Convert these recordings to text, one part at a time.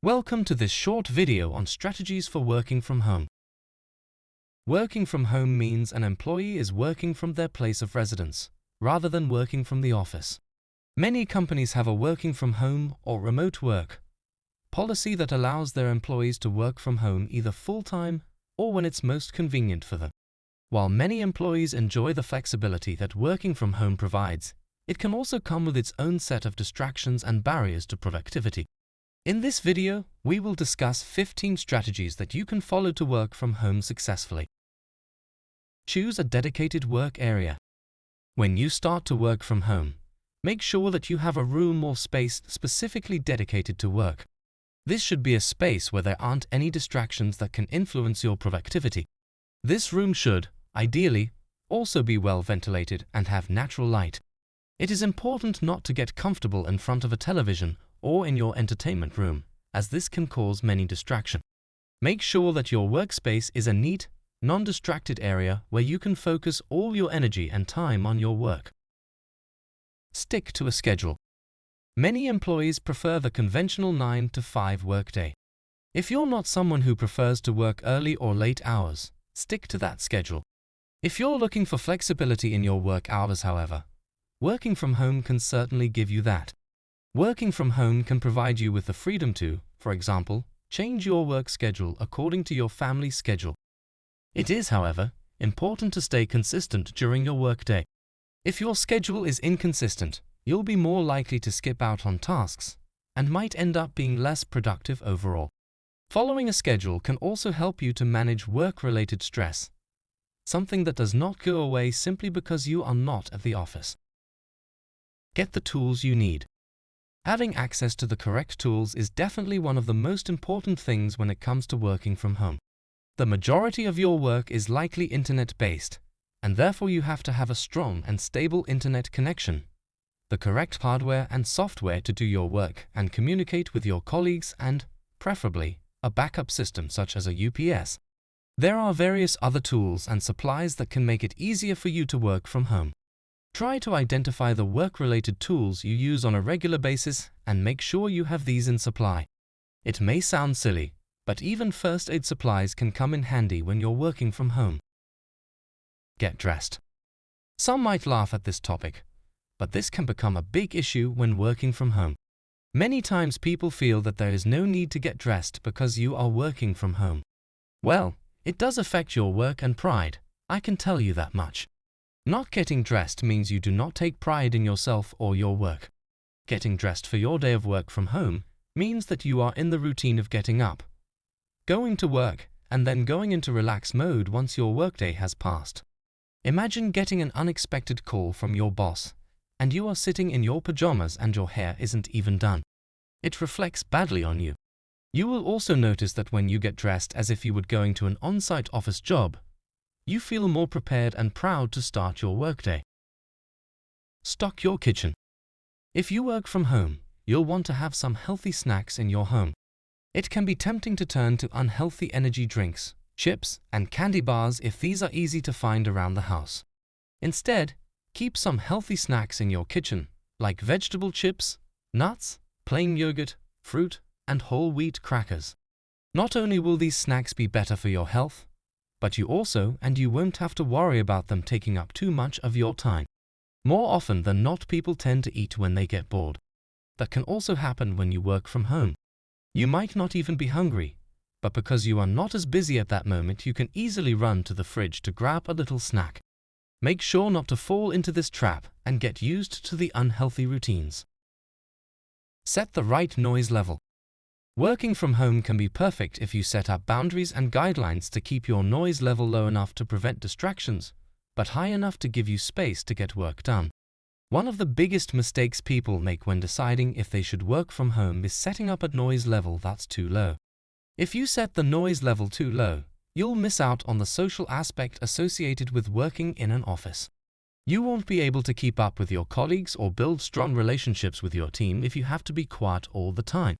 Welcome to this short video on strategies for working from home. Working from home means an employee is working from their place of residence, rather than working from the office. Many companies have a working from home or remote work policy that allows their employees to work from home either full-time or when it's most convenient for them. While many employees enjoy the flexibility that working from home provides, it can also come with its own set of distractions and barriers to productivity. In this video, we will discuss 15 strategies that you can follow to work from home successfully. Choose a dedicated work area. When you start to work from home, make sure that you have a room or space specifically dedicated to work. This should be a space where there aren't any distractions that can influence your productivity. This room should, ideally, also be well ventilated and have natural light. It is important not to get comfortable in front of a television or in your entertainment room, as this can cause many distractions. Make sure that your workspace is a neat, non-distracted area where you can focus all your energy and time on your work. Stick to a schedule. Many employees prefer the conventional 9 to 5 workday. If you're not someone who prefers to work early or late hours, stick to that schedule. If you're looking for flexibility in your work hours, however, working from home can certainly give you that. Working from home can provide you with the freedom to, for example, change your work schedule according to your family schedule. It is, however, important to stay consistent during your workday. If your schedule is inconsistent, you'll be more likely to skip out on tasks and might end up being less productive overall. Following a schedule can also help you to manage work-related stress, something that does not go away simply because you are not at the office. Get the tools you need. Having access to the correct tools is definitely one of the most important things when it comes to working from home. The majority of your work is likely internet-based, and therefore you have to have a strong and stable internet connection, the correct hardware and software to do your work and communicate with your colleagues, and, preferably, a backup system such as a UPS. There are various other tools and supplies that can make it easier for you to work from home. Try to identify the work-related tools you use on a regular basis and make sure you have these in supply. It may sound silly, but even first aid supplies can come in handy when you're working from home. Get dressed. Some might laugh at this topic, but this can become a big issue when working from home. Many times people feel that there is no need to get dressed because you are working from home. Well, it does affect your work and pride, I can tell you that much. Not getting dressed means you do not take pride in yourself or your work. Getting dressed for your day of work from home means that you are in the routine of getting up, going to work, and then going into relax mode once your workday has passed. Imagine getting an unexpected call from your boss, and you are sitting in your pajamas and your hair isn't even done. It reflects badly on you. You will also notice that when you get dressed as if you were going to an on-site office job, you feel more prepared and proud to start your workday. Stock your kitchen. If you work from home, you'll want to have some healthy snacks in your home. It can be tempting to turn to unhealthy energy drinks, chips, and candy bars if these are easy to find around the house. Instead, keep some healthy snacks in your kitchen, like vegetable chips, nuts, plain yogurt, fruit, and whole wheat crackers. Not only will these snacks be better for your health, but you won't have to worry about them taking up too much of your time. More often than not, people tend to eat when they get bored. That can also happen when you work from home. You might not even be hungry, but because you are not as busy at that moment, you can easily run to the fridge to grab a little snack. Make sure not to fall into this trap and get used to the unhealthy routines. Set the right noise level. Working from home can be perfect if you set up boundaries and guidelines to keep your noise level low enough to prevent distractions, but high enough to give you space to get work done. One of the biggest mistakes people make when deciding if they should work from home is setting up a noise level that's too low. If you set the noise level too low, you'll miss out on the social aspect associated with working in an office. You won't be able to keep up with your colleagues or build strong relationships with your team if you have to be quiet all the time.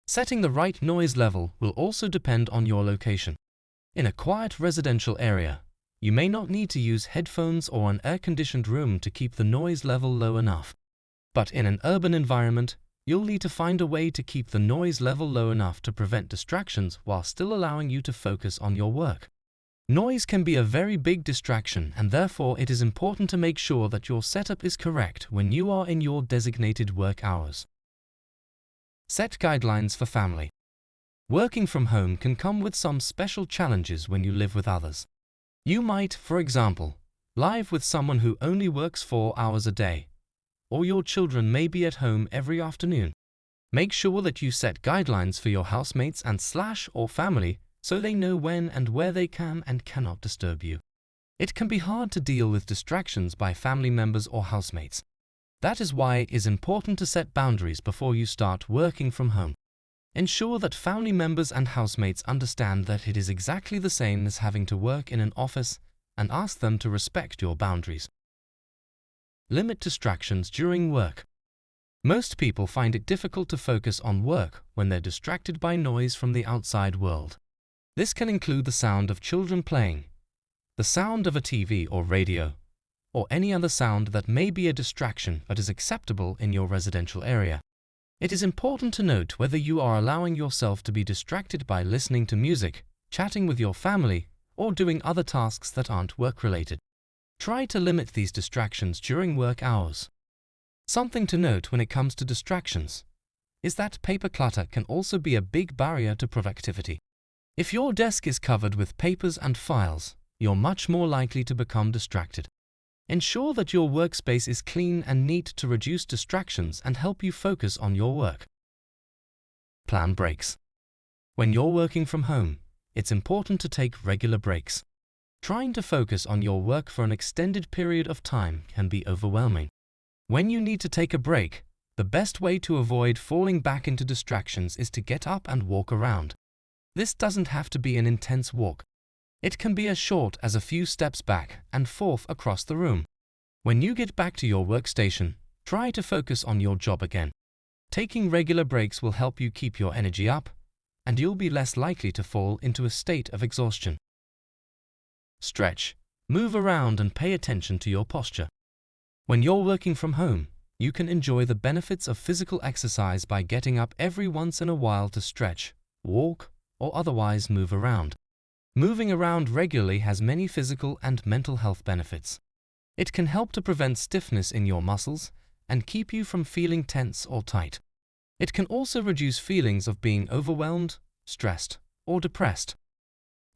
Setting the right noise level will also depend on your location. In a quiet residential area, you may not need to use headphones or an air-conditioned room to keep the noise level low enough. But in an urban environment, you'll need to find a way to keep the noise level low enough to prevent distractions while still allowing you to focus on your work. Noise can be a very big distraction, and therefore it is important to make sure that your setup is correct when you are in your designated work hours. Set guidelines for family. Working from home can come with some special challenges when you live with others. You might, for example, live with someone who only works 4 hours a day, or your children may be at home every afternoon. Make sure that you set guidelines for your housemates and/or family so they know when and where they can and cannot disturb you. It can be hard to deal with distractions by family members or housemates. That is why it is important to set boundaries before you start working from home. Ensure that family members and housemates understand that it is exactly the same as having to work in an office, and ask them to respect your boundaries. Limit distractions during work. Most people find it difficult to focus on work when they're distracted by noise from the outside world. This can include the sound of children playing, the sound of a TV or radio, or any other sound that may be a distraction but is acceptable in your residential area. It is important to note whether you are allowing yourself to be distracted by listening to music, chatting with your family, or doing other tasks that aren't work-related. Try to limit these distractions during work hours. Something to note when it comes to distractions is that paper clutter can also be a big barrier to productivity. If your desk is covered with papers and files, you're much more likely to become distracted. Ensure that your workspace is clean and neat to reduce distractions and help you focus on your work. Plan breaks. When you're working from home, it's important to take regular breaks. Trying to focus on your work for an extended period of time can be overwhelming. When you need to take a break, the best way to avoid falling back into distractions is to get up and walk around. This doesn't have to be an intense walk. It can be as short as a few steps back and forth across the room. When you get back to your workstation, try to focus on your job again. Taking regular breaks will help you keep your energy up, and you'll be less likely to fall into a state of exhaustion. Stretch, move around and pay attention to your posture. When you're working from home, you can enjoy the benefits of physical exercise by getting up every once in a while to stretch, walk, or otherwise move around. Moving around regularly has many physical and mental health benefits. It can help to prevent stiffness in your muscles and keep you from feeling tense or tight. It can also reduce feelings of being overwhelmed, stressed, or depressed.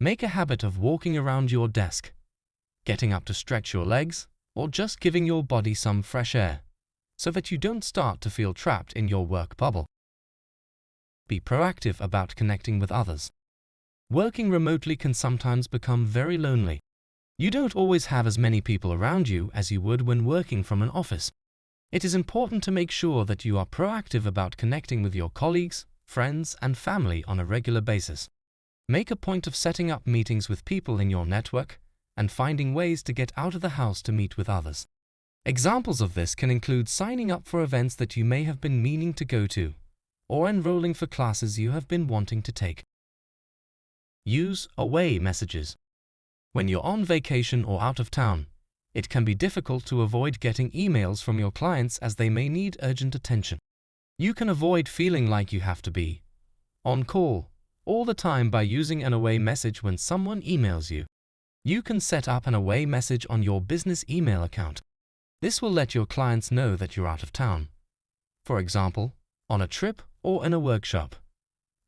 Make a habit of walking around your desk, getting up to stretch your legs, or just giving your body some fresh air, so that you don't start to feel trapped in your work bubble. Be proactive about connecting with others. Working remotely can sometimes become very lonely. You don't always have as many people around you as you would when working from an office. It is important to make sure that you are proactive about connecting with your colleagues, friends, and family on a regular basis. Make a point of setting up meetings with people in your network and finding ways to get out of the house to meet with others. Examples of this can include signing up for events that you may have been meaning to go to, or enrolling for classes you have been wanting to take. Use away messages. When you're on vacation or out of town, it can be difficult to avoid getting emails from your clients as they may need urgent attention. You can avoid feeling like you have to be on call all the time by using an away message when someone emails you. You can set up an away message on your business email account. This will let your clients know that you're out of town, for example, on a trip or in a workshop,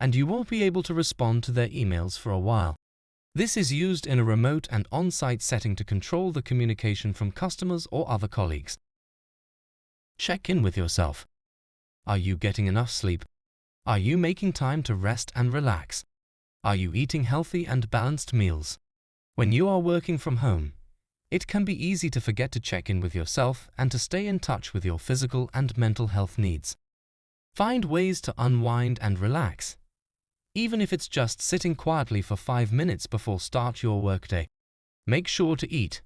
and you won't be able to respond to their emails for a while. This is used in a remote and on-site setting to control the communication from customers or other colleagues. Check in with yourself. Are you getting enough sleep? Are you making time to rest and relax? Are you eating healthy and balanced meals? When you are working from home, it can be easy to forget to check in with yourself and to stay in touch with your physical and mental health needs. Find ways to unwind and relax, even if it's just sitting quietly for 5 minutes before start your workday. Make sure to eat.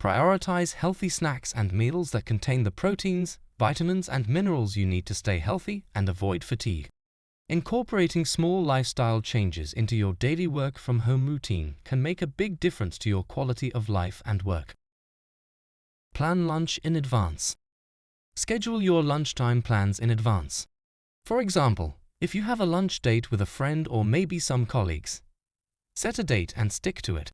Prioritize healthy snacks and meals that contain the proteins, vitamins, and minerals you need to stay healthy and avoid fatigue. Incorporating small lifestyle changes into your daily work from home routine can make a big difference to your quality of life and work. Plan lunch in advance. Schedule your lunchtime plans in advance. For example, if you have a lunch date with a friend or maybe some colleagues, set a date and stick to it.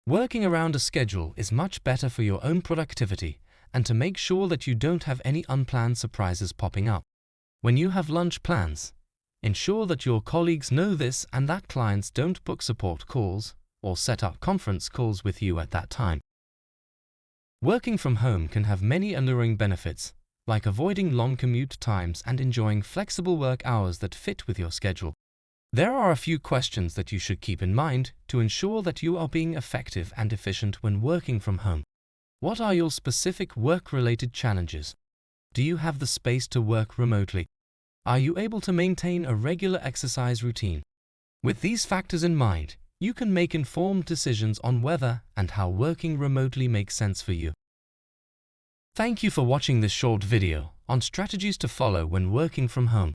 Working around a schedule is much better for your own productivity and to make sure that you don't have any unplanned surprises popping up. When you have lunch plans, ensure that your colleagues know this and that clients don't book support calls or set up conference calls with you at that time. Working from home can have many alluring benefits, like avoiding long commute times and enjoying flexible work hours that fit with your schedule. There are a few questions that you should keep in mind to ensure that you are being effective and efficient when working from home. What are your specific work-related challenges? Do you have the space to work remotely? Are you able to maintain a regular exercise routine? With these factors in mind, you can make informed decisions on whether and how working remotely makes sense for you. Thank you for watching this short video on strategies to follow when working from home.